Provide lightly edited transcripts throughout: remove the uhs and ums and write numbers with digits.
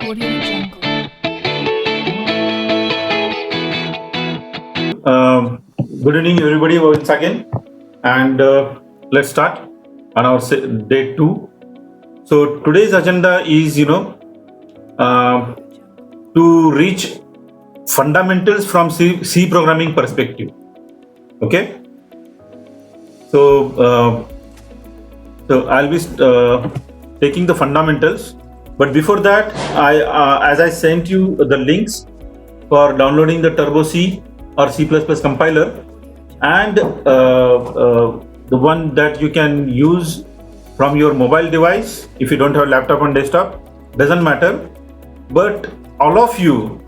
Audio Jungle. Good evening, everybody, once again, and let's start on our day 2. So today's agenda is, uh, to reach fundamentals from C programming perspective. Okay. So I'll be taking the fundamentals, but before that, as I sent you the links for downloading the Turbo C or C++ compiler, and the one that you can use from your mobile device. If you don't have laptop and desktop, doesn't matter, but all of you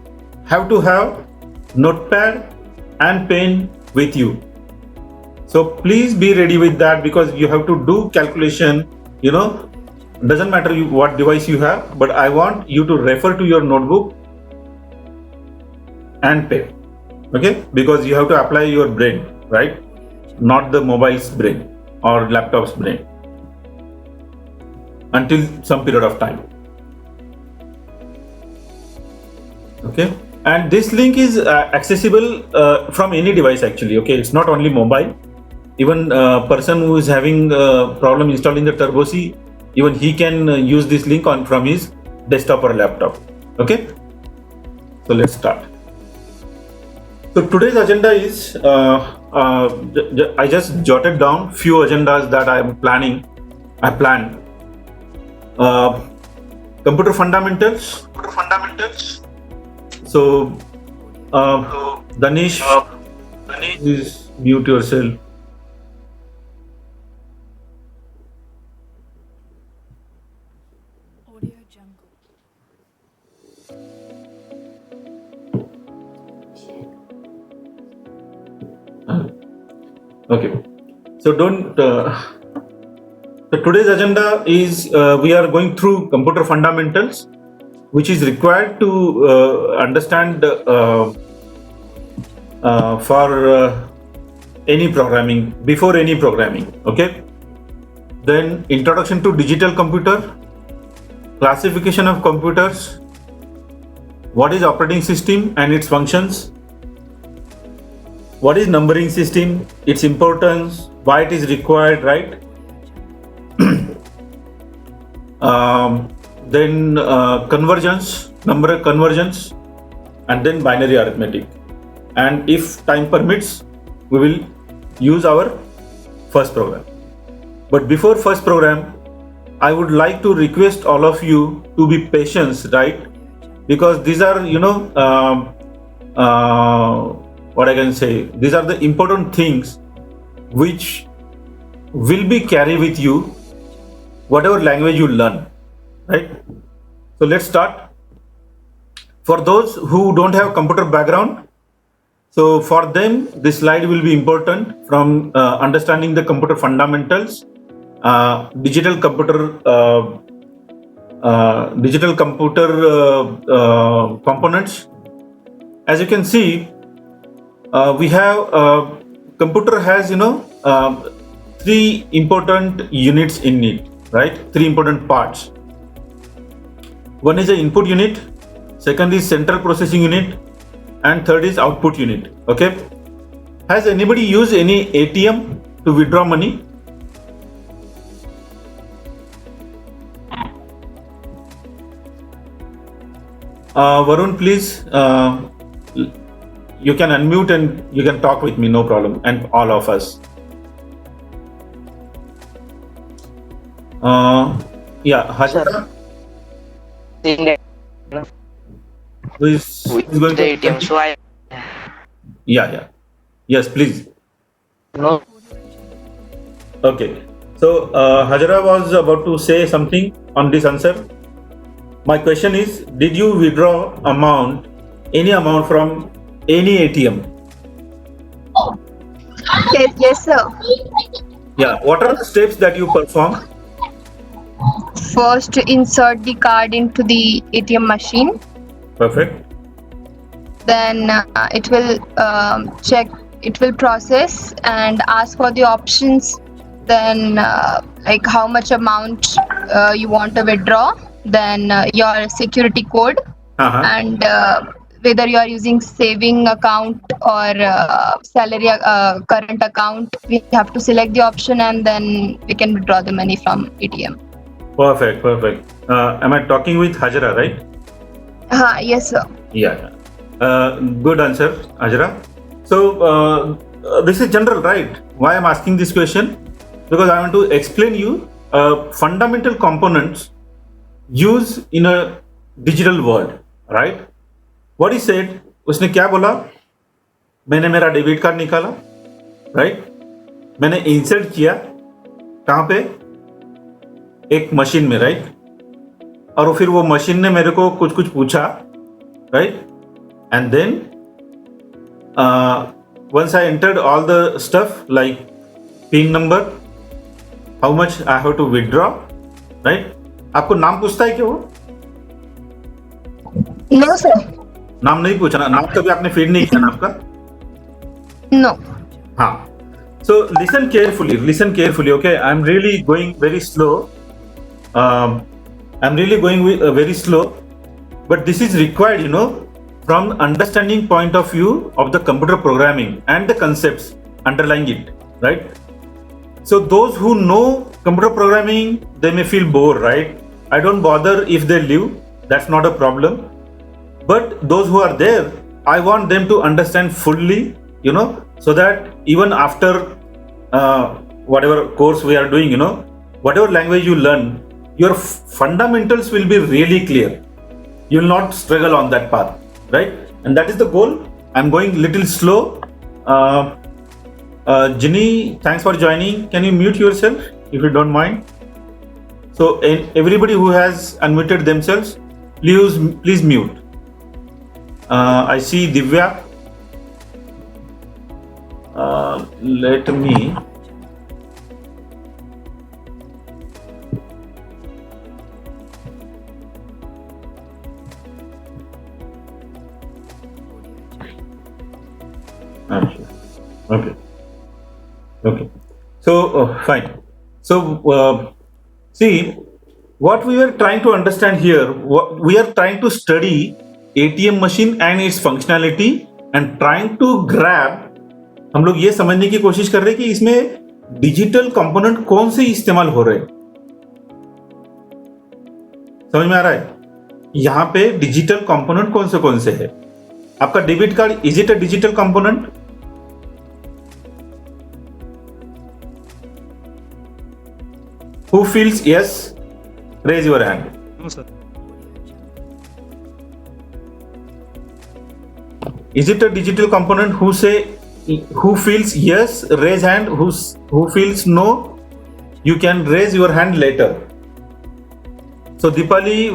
have to have notepad and pen with you. So please be ready with that, because you have to do calculation. Doesn't matter what device you have, but I want you to refer to your notebook and pen. Okay, because you have to apply your brain, right? Not the mobile's brain or laptop's brain until some period of time. Okay, and this link is accessible from any device actually. Okay, it's not only mobile. Even person who is having a problem installing the Turbo C, even he can use this link from his desktop or laptop. Okay, so let's start. So today's agenda is, I just jotted down few agendas that I am planning. I plan computer fundamentals. So Danish, please mute yourself. Audio Jungle. Okay, so don't. So today's agenda is we are going through computer fundamentals, which is required to understand for any programming, before any programming. Okay, then introduction to digital computer, classification of computers, what is operating system and its functions, what is numbering system, its importance, why it is required, right? Then convergence, number convergence, and then binary arithmetic. And if time permits, we will use our first program. But before first program, I would like to request all of you to be patient, right? Because these are, what I can say, these are the important things which will be carry with you whatever language you learn, right? So let's start. For those who don't have computer background, so for them this slide will be important from understanding the computer fundamentals, digital computer components. As you can see, we have computer has three important units in it, right? Three important parts. One is the input unit, second is central processing unit, and third is output unit. Okay, has anybody used any ATM to withdraw money? Varun, please, you can unmute and you can talk with me, no problem, and all of us. Yeah, Hajara, who is going the to ATM. So I yeah, yes, please. no. Okay, so Hajara was about to say something on this answer. My question is, did you withdraw any amount from any ATM? Yes, sir. Yeah, what are the steps that you perform? First, insert the card into the ATM machine. Perfect. Then it will check. It will process and ask for the options. Then, like how much amount you want to withdraw. then your security code, Uh-huh. and whether you are using saving account or salary current account, we have to select the option and then we can withdraw the money from ATM. Perfect, perfect. Am I talking with Hajra, right? Yes, sir. Yeah. Good answer, Hajra. So this is general, right? Why I'm asking this question? Because I want to explain you fundamental components used in a digital world, right? What he said, उसने क्या बोला? मैंने मेरा debit card निकाला, right? मैंने insert किया कहाँ पे? एक मशीन में, राइट? और फिर वो मशीन ने मेरे को कुछ कुछ पूछा, right? And then once I entered all the stuff like PIN number, how much I have to withdraw, right? आपको नाम पूछता है क्या वो? No, sir. नाम नहीं पूछा ना? नाम कभी आपने फीड नहीं किया ना आपका? No. हाँ. So listen carefully. Okay, I'm really going very slow. Very slow, but this is required, from understanding point of view of the computer programming and the concepts underlying it, right? So those who know computer programming, they may feel bored, right? I don't bother if they leave, that's not a problem. But those who are there, I want them to understand fully, so that even after whatever course we are doing, whatever language you learn, your fundamentals will be really clear. You will not struggle on that path, right? And that is the goal. I'm going little slow. Ginny, thanks for joining. Can you mute yourself if you don't mind? So everybody who has unmuted themselves, please mute. I see Divya. Let me. Okay. So fine. So see, what we are trying to understand here, we are trying to study ATM machine and its functionality and trying to grab. हम लोग ये समझने की कोशिश कर रहे हैं कि इसमें डिजिटल कंपोनेंट कौन से इस्तेमाल हो रहे हैं. समझ में आ रहा है? यहाँ पे डिजिटल कंपोनेंट कौन से है? आपका debit card, is it a digital component? Who feels yes? Raise your hand. No, sir. Is it a digital component? Who feels yes? Raise hand. Who feels no? You can raise your hand later. So Deepali,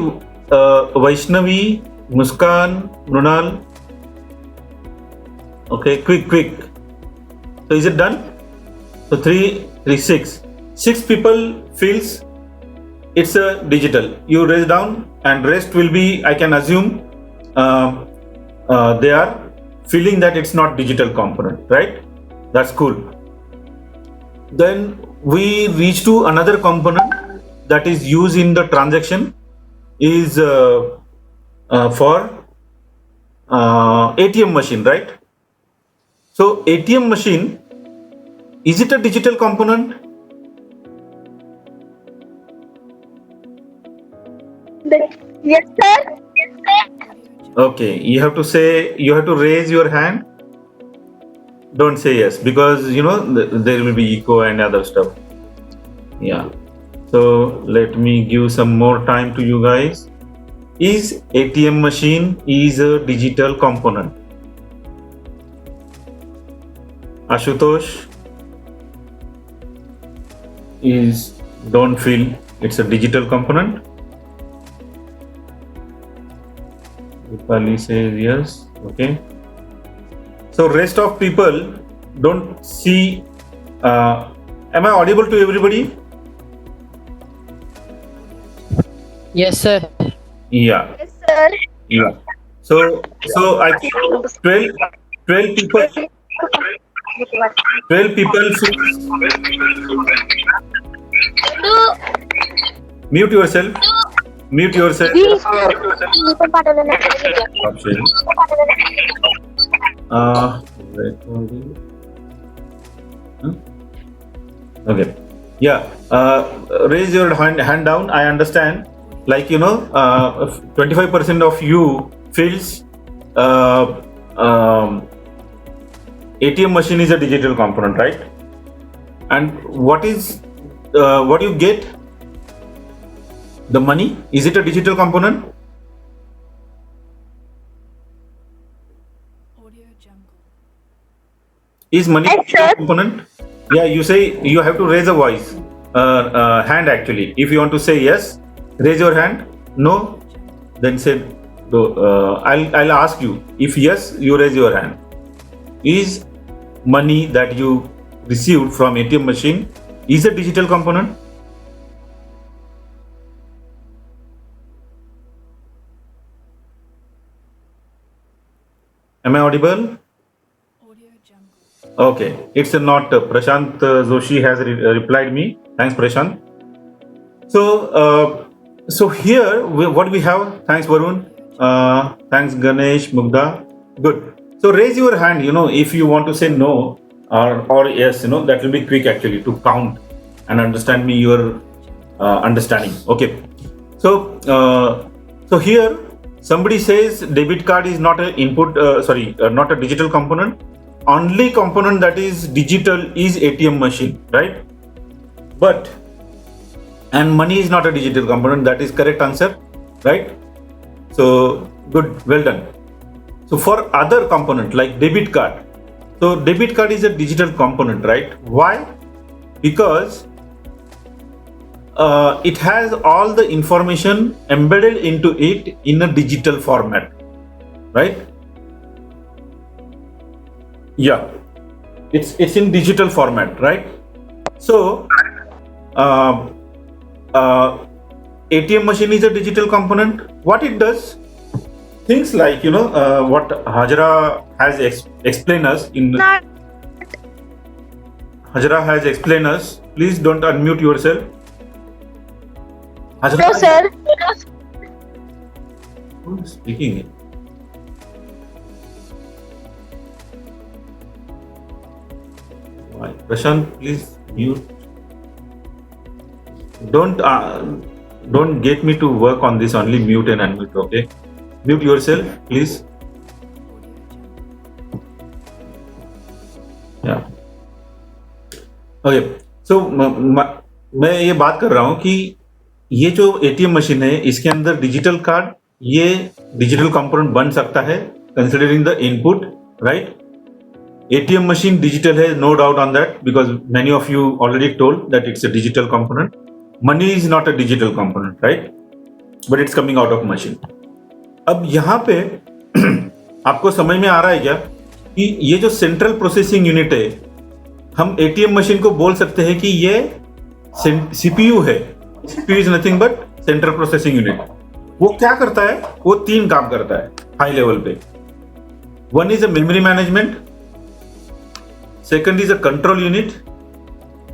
Vaishnavi, Muskan, Mrunal. Okay, quick. So is it done? So 6. 6 people feels it's a digital. You raise down, and rest will be, I can assume, they are feeling that it's not digital component, right? That's cool. Then we reach to another component that is used in the transaction is for ATM machine, right? So ATM machine, is it a digital component? Yes, sir. Okay, you have to raise your hand. Don't say yes, because there will be echo and other stuff. Yeah. So let me give some more time to you guys. Is ATM machine is a digital component? Ashutosh don't feel it's a digital component. Rupali says yes. Okay. So rest of people don't see. Am I audible to everybody? Yes, sir. Yeah. Yes, sir. Yeah. So I think 12 people. 12 people should mute yourself. Mute yourself. Stop sharing. Recording. Huh? Okay. Yeah. Raise your hand down. I understand. Like 25% of you feels ATM machine is a digital component, right? And what you get? The money, is it a digital component? Is money a digital component? Yeah, you say you have to raise a voice, hand actually. If you want to say yes, raise your hand. No, then say no. I'll ask you. If yes, you raise your hand. Is money that you received from ATM machine is a digital component? Am I audible? Okay, it's not Prashant Joshi has replied me. Thanks, Prashant. So here what we have. Thanks, Varun. Thanks, Ganesh, Mugdha. Good. So raise your hand. If you want to say no or yes, that will be quick actually to count and understand me your understanding. Okay. So here somebody says debit card is not an input. Not a digital component. Only component that is digital is ATM machine, right? And money is not a digital component. That is correct answer, right? So good, well done. So for other component like debit card, so debit card is a digital component, right? Why? Because it has all the information embedded into it in a digital format, right? Yeah, it's in digital format, right? So ATM machine is a digital component. What it does, things like what Hajra has explained us in. Hajra has explained us. Please don't unmute yourself. Hajra, No, sir. who is speaking? Why? Prashant, please mute. Don't get me to work on this. Only mute and unmute. Okay, mute yourself, please. Yeah. Okay. So मैं ये बात कर रहा हूँ कि ये जो ATM machine है इसके अंदर डिजिटल कार्ड ये डिजिटल कंपोनेंट बन सकता है considering the input, right? ATM machine digital है, no doubt on that, because many of you already told that it's a digital component. Money is not a digital component, right? But it's coming out of machine. अब यहाँ पे आपको समझ में आ रहा है क्या कि ये जो सेंट्रल प्रोसेसिंग यूनिट है, हम ATM मशीन को बोल सकते हैं कि ये CPU है. CPU is nothing but central processing unit. वो क्या करता है? वो 3 काम करता है हाई लेवल पे. One is a memory management. Second is a control unit.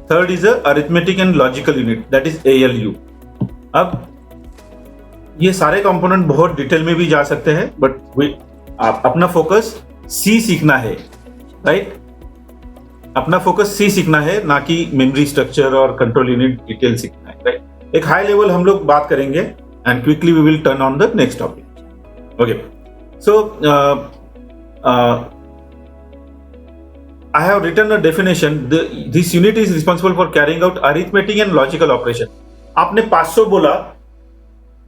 Third is a arithmetic and logical unit, that is ALU. अब ये सारे कंपोनेंट बहुत डिटेल में भी जा सकते हैं, बट आप अपना फोकस C सीखना है, राइट? अपना फोकस C सीखना है, ना कि मेमोरी स्ट्रक्चर और कंट्रोल यूनिट डिटेल सीखना है, राइट? एक हाई लेवल हम लोग बात करेंगे and quickly we will turn on the next topic. Okay, so I have written a definition. This unit is responsible for carrying out arithmetic and logical operation. आपने 500 बोला,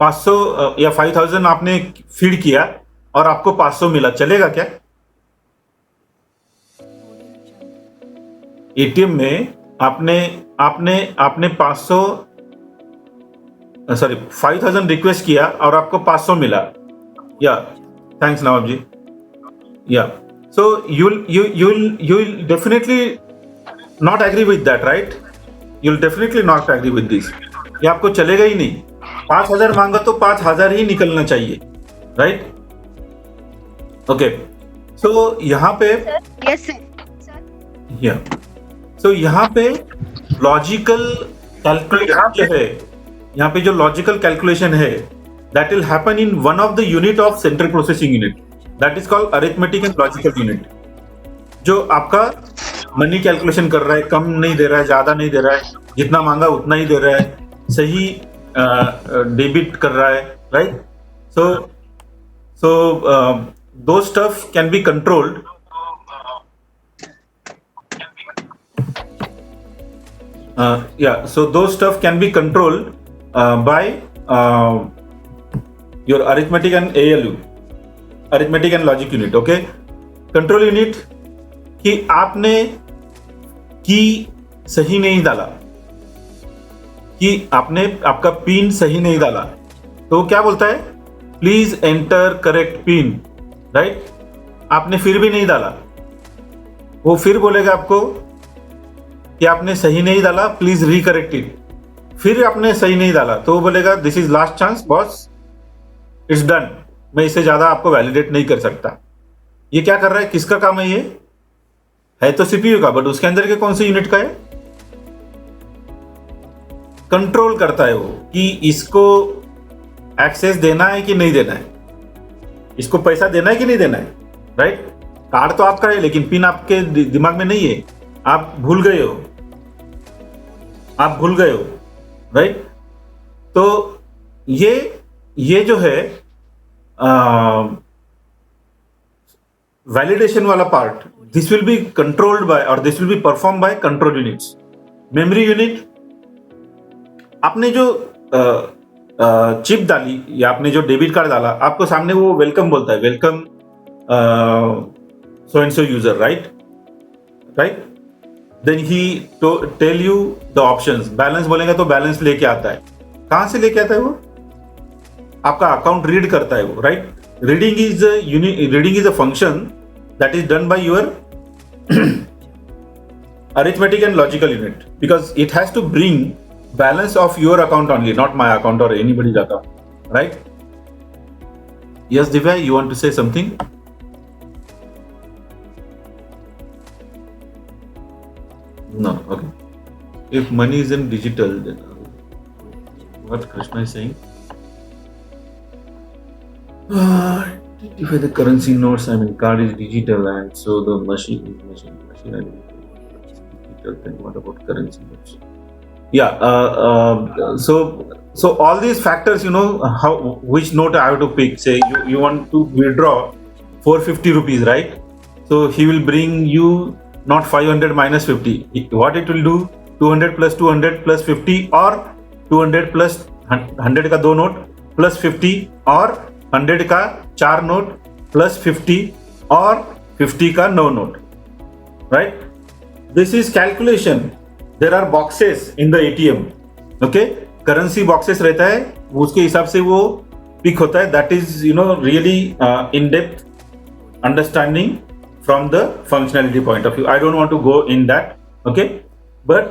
500 या 5000 आपने फीड किया और आपको 500 मिला, चलेगा क्या? ATM में आपने 5000 रिक्वेस्ट किया और आपको 500 मिला. या थैंक्स नवाब जी. या so you'll definitely not agree with that, right? You'll definitely not agree with this. ये आपको चलेगा ही नहीं. 5000 मांगा तो 5000 ही निकलना चाहिए, right? Okay. So यहाँ पे Yes, sir. yeah. So यहाँ पे लॉजिकल कैलकुलेशन जो है, यहाँ पे जो लॉजिकल कैलकुलेशन है that will happen in one of the unit of central processing unit, that is called arithmetic and logical unit. जो आपका मनी कैलकुलेशन कर रहा है, कम नहीं दे रहा है, ज्यादा नहीं दे रहा है, जितना मांगा उतना ही दे रहा है, सही डेबिट कर रहा है, right? So those stuff can be controlled. So those stuff can be controlled by your arithmetic and ALU, arithmetic and logic unit. Okay, control unit कि आपने की सही नहीं डाला, कि आपने आपका पिन सही नहीं डाला, तो क्या बोलता है? Please enter correct pin, right? आपने फिर भी नहीं डाला, वो फिर बोलेगा आपको कि आपने सही नहीं डाला, प्लीज रिकरेक्ट इट. फिर आपने सही नहीं डाला तो वो बोलेगा this is last chance boss, it's done, मैं इससे ज्यादा आपको वैलिडेट नहीं कर सकता. ये क्या कर रहा है? किसका काम है? ये है तो सीपीयू का, बट उसके अंदर के कौन से यूनिट का है? कंट्रोल करता है वो कि इसको एक्सेस देना है कि नहीं देना है, इसको पैसा देना है कि नहीं देना है, राइट? कार्ड तो आपका है लेकिन पिन आपके दिमाग में नहीं है, आप भूल गए हो, राइट? तो ये जो है वैलिडेशन वाला part, this will be controlled by और this will be perform by control units. Memory unit, आपने जो चिप डाली या आपने जो डेबिट कार्ड डाला, आपको सामने वो वेलकम बोलता है, welcome so and so user, right? Then he tell you the options. Balance बोलेगा तो बैलेंस लेके आता है. कहां से लेके आता है वो? आपका अकाउंट रीड करता है वो, right? Reading is a function that is done by your arithmetic and logical unit, because it has to bring balance of your account only, not my account or anybody's account, right? Yes, Divya, you want to say something? No, okay. If money is in digital, then what Krishna is saying? If the currency notes, I mean, card is digital, and so the machine digital. Then what about currency notes? Yeah. So all these factors, you know, how which note I have to pick. Say you want to withdraw 450 rupees, right? So he will bring you not 500 minus 50. What it will do? 200 plus 200 plus 50, or 200 plus 100 का 2 note plus 50, और 100 का 4 note plus 50, और 50 का 9 note, right? This is calculation. There are boxes in the ATM. Okay, currency boxes रहता है, उसके हिसाब से वो पिक होता है. That is, you know, really in-depth understanding from the functionality point of view. I don't want to go in that. Okay, but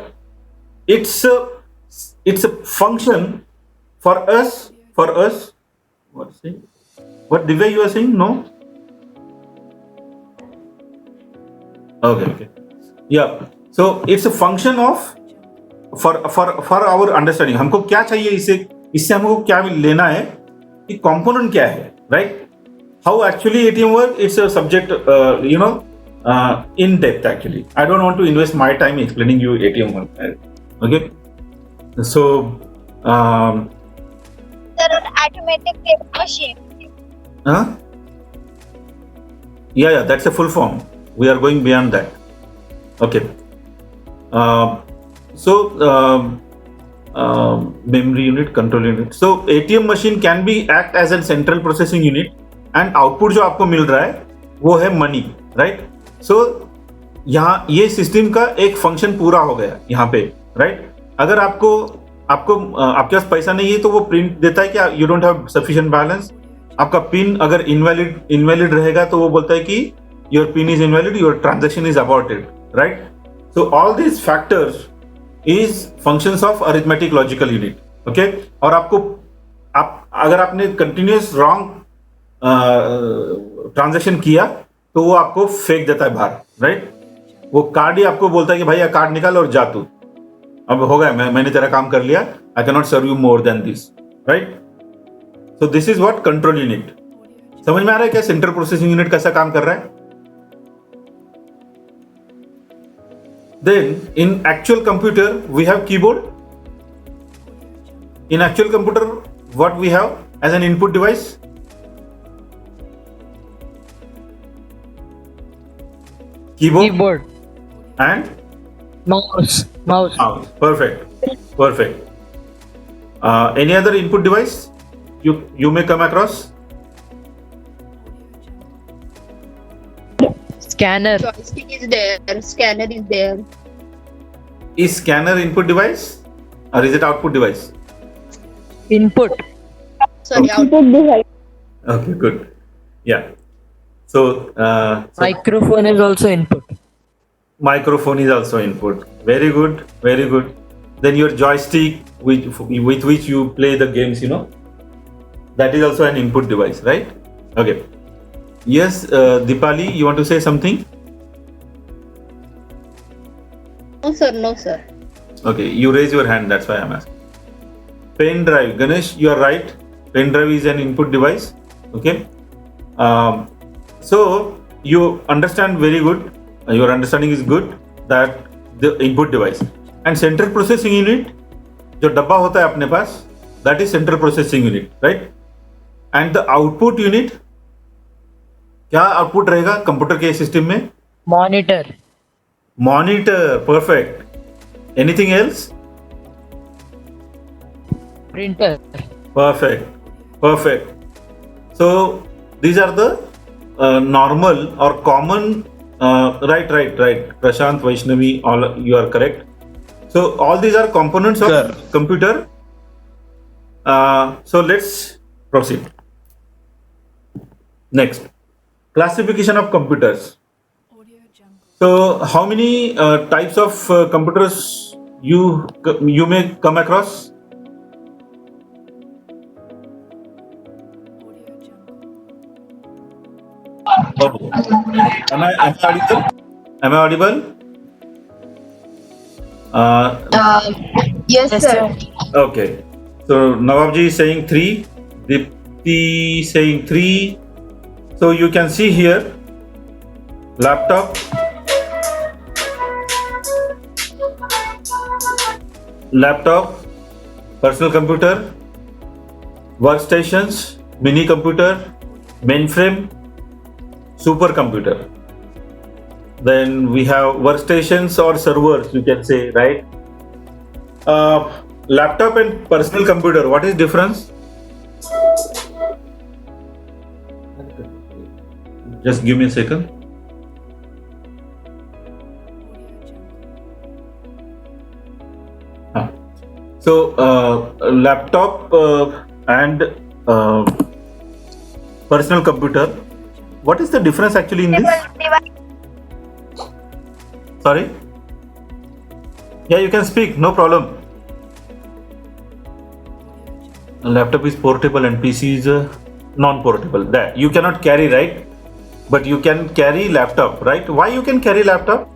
it's a function for us. What Divya you are saying? No. Okay. Yeah, so it's a function of for our understanding. हमको क्या चाहिए इससे हमको क्या लेना है, कि component क्या है, right? How actually ATM work? It's a subject, you know, in depth actually. I don't want to invest my time explaining you ATM work. Okay, so Sir, automatic tape machine. Yeah, that's a full form. We are going beyond that. Okay. Memory unit, control unit. So ATM machine can be act as a central processing unit, and output जो आपको मिल रहा है वो है money, right? सो यहाँ ये system का एक फंक्शन पूरा हो गया यहाँ पे, राइट? अगर आपके पास पैसा नहीं है तो वो प्रिंट देता है कि you don't have sufficient balance. आपका पिन अगर इनवैलिड रहेगा तो वो बोलता है कि your pin is invalid, your transaction is aborted, right? So all these factors is functions of arithmetic logical unit. Okay, और अगर आपने continuous wrong ट्रांजैक्शन किया तो वो आपको फेंक देता है बाहर, राइट? वो कार्ड ही आपको बोलता है कि भाई ये कार्ड निकाल और जा तू, अब हो गया, मैंने तेरा काम कर लिया, I can not serve you more than this, right? So this is what control unit. समझ में आ रहा है क्या सेंट्रल प्रोसेसिंग यूनिट कैसा काम कर रहा है? Then in actual computer we have keyboard. In actual computer, what we have as an input device? Keyboard. And Mouse. mouse. Perfect. Any other input device you may come across? Scanner. Joystick is there, scanner is there. Is scanner input device or is it output device? Input. Sorry, Okay, good. Yeah. So Microphone is also input. microphone is also input. Very good. Then your joystick with which you play the games, that is also an input device, right? Okay. Yes, Dipali, you want to say something? No, sir. Okay, you raise your hand, that's why I'm asking. Pen drive, Ganesh, you are right. Pen drive is an input device. Okay. So you understand very good. Your understanding is good that the input device and central processing unit, जो डब्बा होता है अपने पास, that is central processing unit, right? And the output unit, क्या output रहेगा computer के system में? Monitor. Monitor. Perfect. Anything else? Printer. Perfect. So these are the normal or common. Right. Prashant, Vaishnavi, all you are correct. So all these are components of computer. So let's proceed. Next, classification of computers. So how many types of computers you may come across? Okay. Am I audible? Yes, sir. Okay. So Nawabji is saying 3, Dipti saying 3. So you can see here, laptop, personal computer, workstations, mini computer, mainframe, supercomputer. Then we have workstations or servers, you can say, right? Laptop and personal computer, what is difference? Just give me a second. So laptop and personal computer, what is the difference actually in this? Sorry? Yeah, you can speak, no problem. Laptop is portable and PC is non-portable. That you cannot carry, right? But you can carry laptop, right? Why you can carry laptop?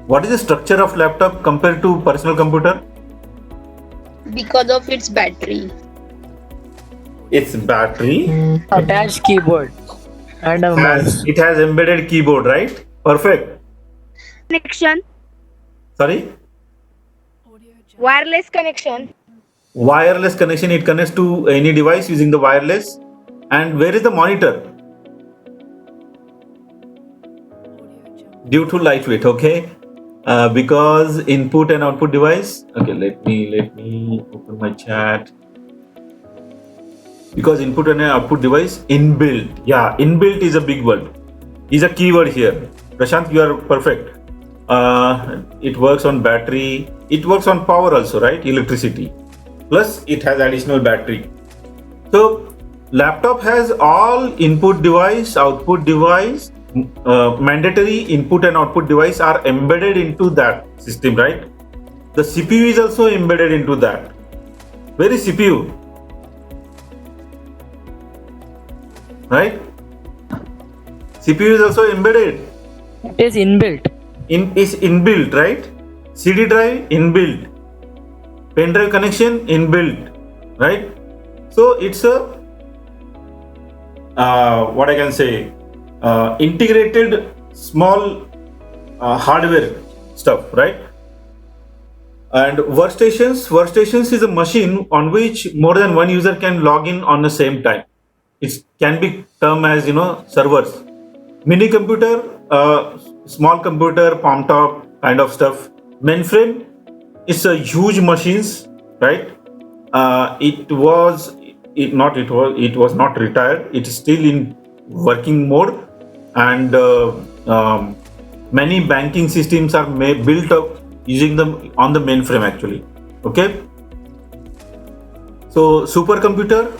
What is the structure of laptop compared to personal computer? Because of its battery. Its battery. Attached keyboard and a mouse. It has embedded keyboard, right? Perfect. Connection. Sorry? Wireless connection. Wireless connection, it connects to any device using the wireless. And where is the monitor? Due to lightweight, okay? Because input and output device. Okay, let me open my chat. Because input and output device inbuilt. Yeah, inbuilt is a big word. Is a keyword here. Prashant, you are perfect. It works on battery. It works on power also, right? Electricity. Plus it has additional battery. So laptop has all input device, output device, mandatory input and output device are embedded into that system, right? The CPU is also embedded into that. Where is CPU? Right? CPU is also embedded. It is inbuilt. Is inbuilt, right? CD drive inbuilt. pen drive connection inbuilt, right? So it's a what I can say, integrated small hardware stuff, right? And workstations is a machine on which more than one user can log in on the same time. It can be termed as servers. Mini computer, small computer, palm top kind of stuff. Mainframe, it's a huge machines, right? It was not retired. It is still in working mode, and many banking systems are built up using them on the mainframe actually. Okay. So supercomputer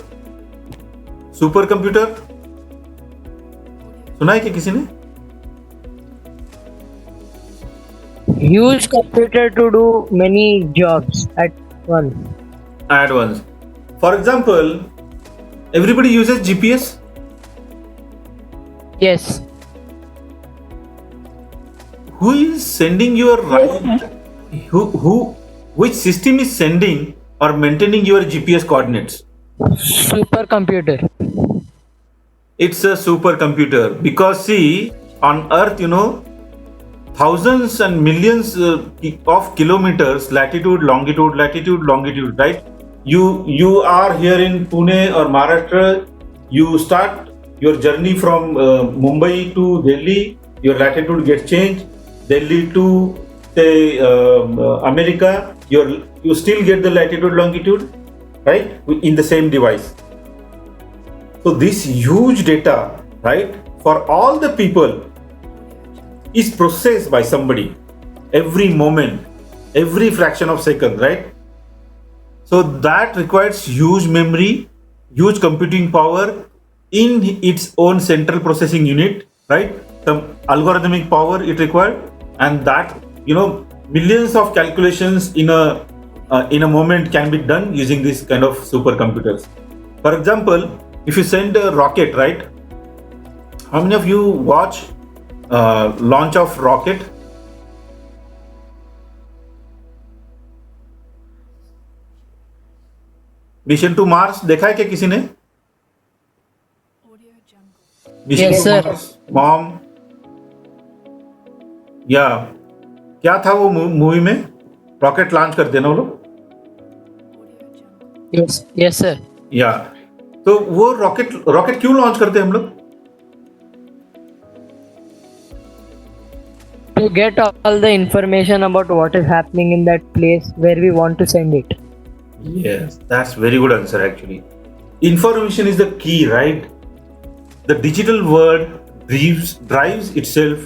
सुना है क्या किसी ने? Use computer to do many jobs at once. For example, everybody uses GPS. Yes. Who is sending your right? Which system is sending or maintaining your GPS coordinates? Supercomputer. It's a supercomputer, because see, on Earth, thousands and millions of kilometers, latitude, longitude, right? You are here in Pune or Maharashtra. You start your journey from Mumbai to Delhi. Your latitude gets changed. Delhi to say America. You still get the latitude, longitude, right? In the same device. So this huge data, right, for all the people is processed by somebody every moment, every fraction of second, right? So that requires huge memory, huge computing power in its own central processing unit, right? Some algorithmic power it required, and that millions of calculations in a moment can be done using this kind of supercomputers. For example, if you send a rocket, right? How many of you watch launch of rocket? Mission to Mars देखा है क्या किसी ने? Yes, sir. Mom, या क्या था वो movie में? रॉकेट लॉन्च करते ना वो लोग? Yes, sir. या तो वो रॉकेट क्यों लॉन्च करते हैं हम लोग? To get all the information about what is happening in that place where we want to send it. Yes, that's very good answer actually. Information is the key, right? The digital world drives itself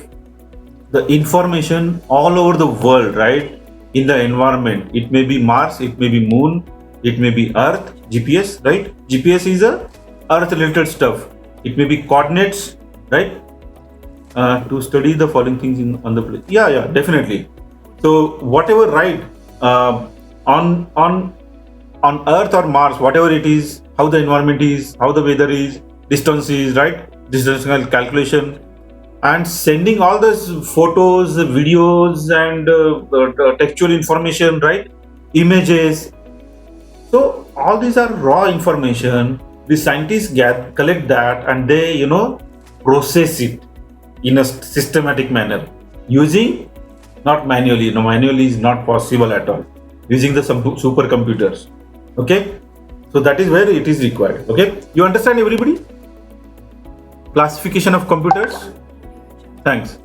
the information all over the world, right? In the environment. It may be Mars, it may be Moon, it may be Earth, GPS, right? GPS is a Earth related stuff. It may be coordinates, right? To study the following things on the place. Yeah, definitely. So whatever, right? On Earth or Mars, whatever it is, how the environment is, how the weather is, distance is, right? Distantial calculation, and sending all those photos, videos, and textual information, right? Images. So all these are raw information. The scientists collect that, and they process it in a systematic manner using, not manually. No, manually is not possible at all. Using the supercomputers. Okay, so that is where it is required. Okay, you understand, everybody? Classification of computers. Thanks.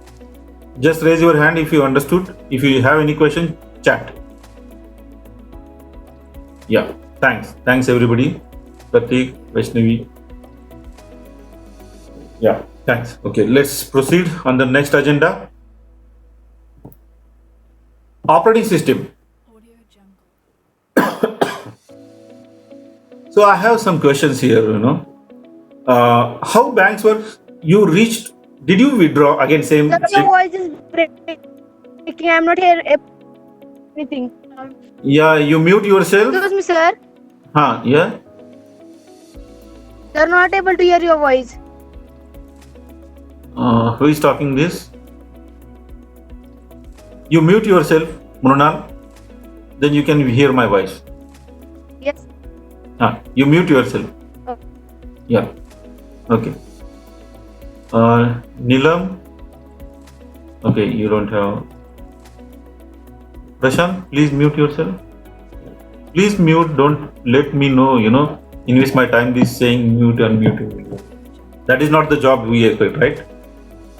Just raise your hand if you understood. If you have any question, chat. Yeah, thanks everybody. Pratik, Vaishnavi. Yeah, thanks. Okay, let's proceed on the next agenda. Operating system. So I have some questions here, how banks work? Did you withdraw again? Sir, your voice is breaking. I'm not hearing anything. Yeah, you mute yourself. Excuse me, sir. Yeah. They're not able to hear your voice. Who is talking this? You mute yourself, Mrunal. then you can hear my voice. Yes. You mute yourself. Oh. Yeah. Okay. Neelam. Okay, you don't have. Prashant, please mute yourself. Please mute. Don't let me know. Invest my time this saying mute and mute. That is not the job we expect, right?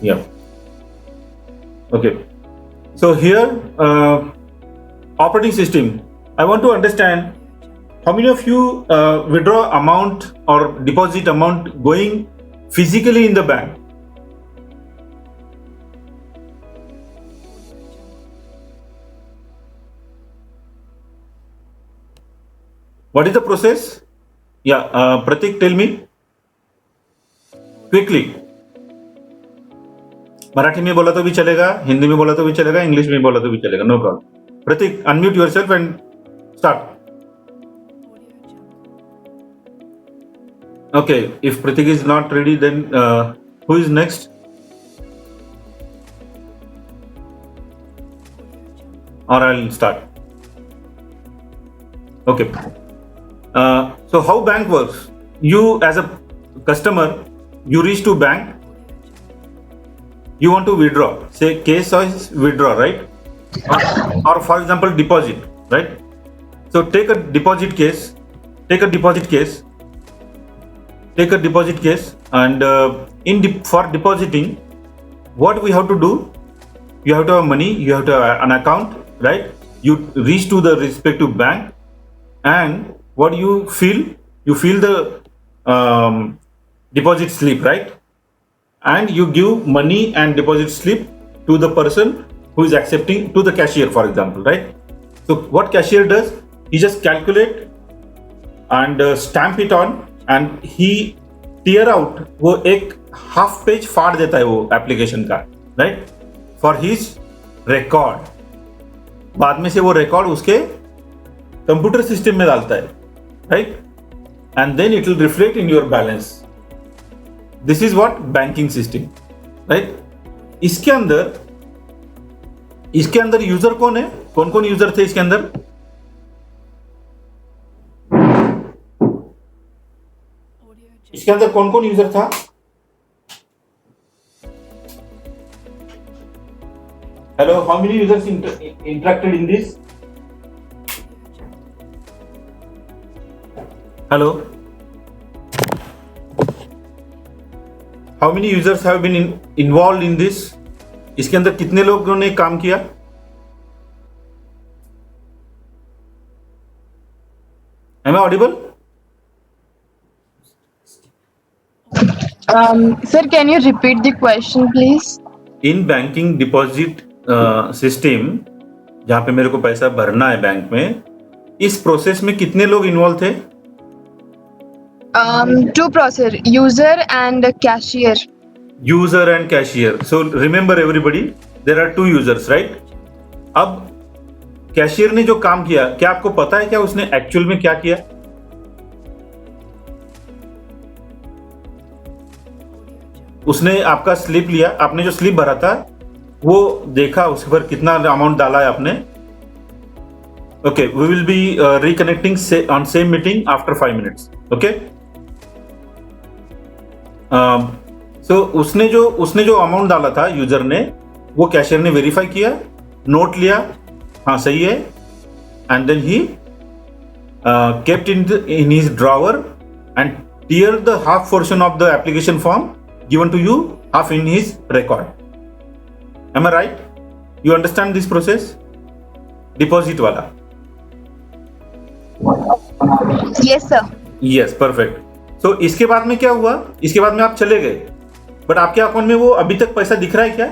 Yeah. Okay. So here, operating system. I want to understand how many of you withdraw amount or deposit amount going physically in the bank. What is the process? Yeah, Pratik, tell me quickly. Marathi में बोला तो भी चलेगा, हिंदी में बोला तो भी चलेगा, इंग्लिश में बोला तो भी चलेगा, no problem. Pratik, unmute yourself and start. Okay, if Pratik is not ready, then who is next? Or I'll start. Okay. So how bank works? You as a customer, you reach to bank. You want to withdraw. Say case is withdraw, right? Or for example, deposit, right? So take a deposit case. And for depositing, what we have to do? You have to have money. You have to have an account, right? You reach to the respective bank, and what you feel? You feel the deposit slip, right? And you give money and deposit slip to the person who is accepting, to the cashier, for example, right? So what cashier does? He just calculate and stamp it on, and he tear out. वो एक half page फाड़ देता है वो application का, right? For his record. बाद में से वो record उसके computer system में डालता है, right? And then it will reflect in your balance. This is what banking system, right? इसके अंदर यूजर कौन है? कौन कौन यूजर थे इसके अंदर? इसके अंदर कौन कौन यूजर था? Hello, how many users interacted in this? Hello. How many users have been involved in this? इसके अंदर कितने लोगों ने काम किया? Am I audible? Sir, can you repeat the question, please? In banking deposit system, जहाँ पे मेरे को पैसा भरना है बैंक में, इस प्रोसेस में कितने लोग इन्वॉल्व थे? Two process, user and cashier. User and cashier. So remember everybody, there are two users, right? अब कैशियर ने जो काम किया, क्या आपको पता है क्या उसने एक्चुअल में क्या किया? उसने आपका स्लिप लिया, आपने जो स्लिप भरा था वो देखा, उस पर कितना अमाउंट डाला है आपने. Okay, we will be reconnecting on same meeting after 5 minutes. Okay. So उसने जो अमाउंट डाला था यूजर ने, वो कैशियर ने वेरीफाई किया, नोट लिया, हाँ सही है, and then he kept in his drawer and tear the half portion of the application form given to you, half in his record. Am I right? You understand this process? Deposit वाला. Yes, sir. Yes, perfect. So इसके बाद में क्या हुआ? इसके बाद में आप चले गए, बट आपके अकाउंट में वो अभी तक पैसा दिख रहा है क्या?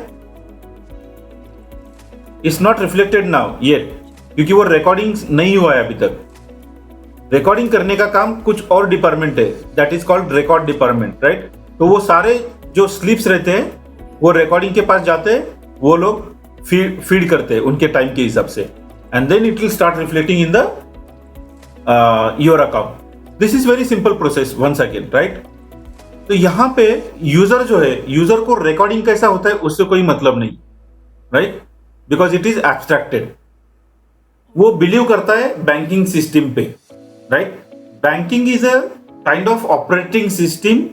It's not reflected now yet, क्योंकि वो रिकॉर्डिंग नहीं हुआ है अभी तक. रिकॉर्डिंग करने का काम कुछ और डिपार्टमेंट है, that is called record department, right? तो वो सारे जो स्लिप्स रहते हैं वो रिकॉर्डिंग के पास जाते हैं, वो लोग फीड करते हैं उनके टाइम के हिसाब से, and then it will start reflecting in the your account. This is very simple process once again, right? तो यहाँ पे यूजर जो है, यूजर को रिकॉर्डिंग कैसा होता है उससे कोई मतलब नहीं, right? Because it is abstracted. वो बिलीव करता है बैंकिंग सिस्टम पे, right? Banking is a kind of operating system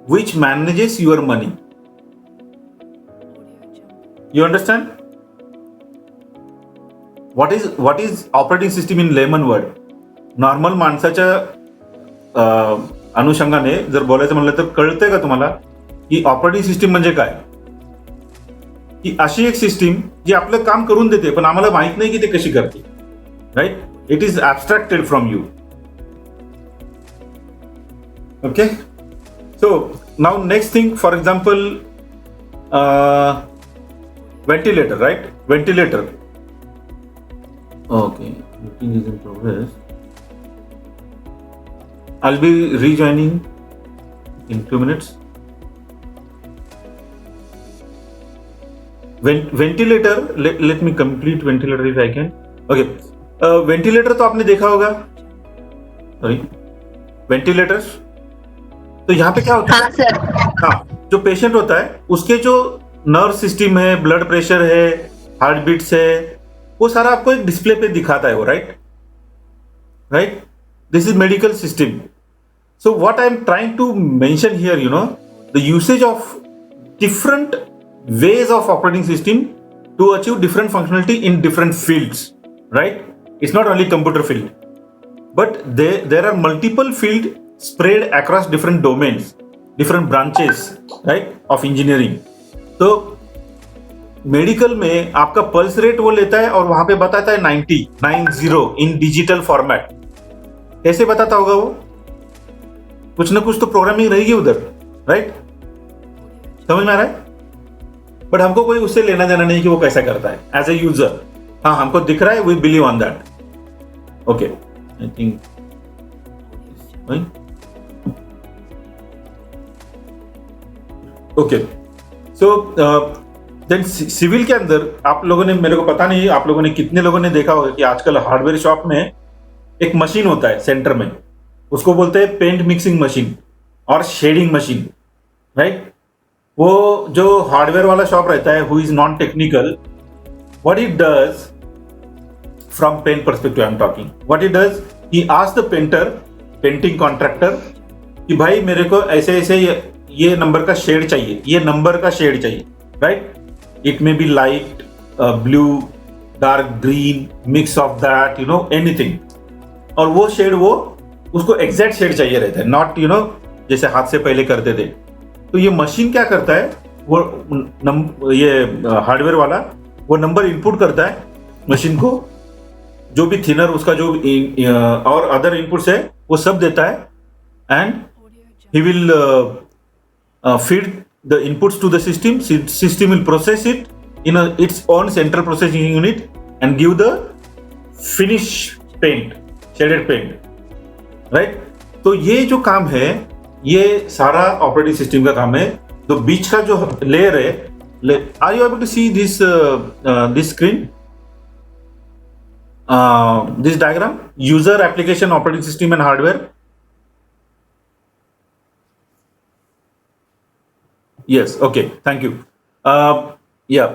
which manages your money. You understand? What is operating system in layman word? Normal माणसाच्या अनुषंगाने जर बोलायचं म्हणलं तर कळतंय का तुम्हाला की ऑपरेटिंग सिस्टीम म्हणजे काय? की अशी एक सिस्टीम जी आपलं काम करून देते पण आम्हाला माहित नाही की ते कशी करते, right? It is abstracted from you. Okay, so now next thing, for example, ventilator, right? Ventilator. Okay, meeting is in progress. I'll be rejoining in 2 minutes. Ventilator, let me complete ventilator if I can. Okay, ventilator तो आपने देखा होगा, sorry, ventilators. तो यहाँ पे क्या होता है? हाँ सर. हाँ, जो पेशेंट होता है उसके जो नर्व सिस्टम है, ब्लड प्रेशर है, हार्ट बीट्स है, वो सारा आपको एक डिस्प्ले पे दिखाता है वो, right? This is medical system. So what I am trying to mention here, you know, the usage of different ways of operating system to achieve different functionality in different fields, right? It's not only computer field, but there are multiple field spread across different domains, different branches, right, of engineering. तो medical में आपका pulse rate वो लेता है और वहां पे बताता है 90 इन डिजिटल फॉर्मेट. कैसे बताता होगा वो? कुछ ना कुछ तो प्रोग्रामिंग रहेगी उधर, राइट? समझ में आ रहा है? बट हमको कोई उससे लेना देना नहीं कि वो कैसा करता है एज ए यूजर. हाँ, हमको दिख रहा है, we believe on that. Okay, I think okay. So then civil के अंदर आप लोगों ने, मेरे को पता नहीं आप लोगों ने कितने लोगों ने देखा होगा कि आजकल हार्डवेयर शॉप में एक मशीन होता है सेंटर में, उसको बोलते हैं पेंट मिक्सिंग मशीन और शेडिंग मशीन, राइट? वो जो हार्डवेयर वाला शॉप रहता है, who is non technical, what it does from paint perspective I am talking, what it does, he asks the painter, painting contractor, कि भाई मेरे को ऐसे ऐसे ये नंबर का शेड चाहिए, ये नंबर का शेड चाहिए, right? It may be light blue, dark green, mix of that, you know, anything. और वो शेड, वो उसको एग्जैक्ट शेड चाहिए रहता है, नॉट यू नो जैसे हाथ से पहले करते थे. तो ये मशीन क्या करता है, वो ये हार्डवेयर वाला वो नंबर इनपुट करता है मशीन को, जो भी थिनर उसका जो और अदर इनपुट्स है वो सब देता है, and he will feed the inputs to the system. System will process it in its own central processing unit and give the finished paint, shaded paint, right? तो ये जो काम है, ये सारा ऑपरेटिंग सिस्टम का काम है. तो बीच का जो लेयर है, are you able to see this screen, this diagram, user, application, operating system and hardware. Yes, okay, thank you. Yeah,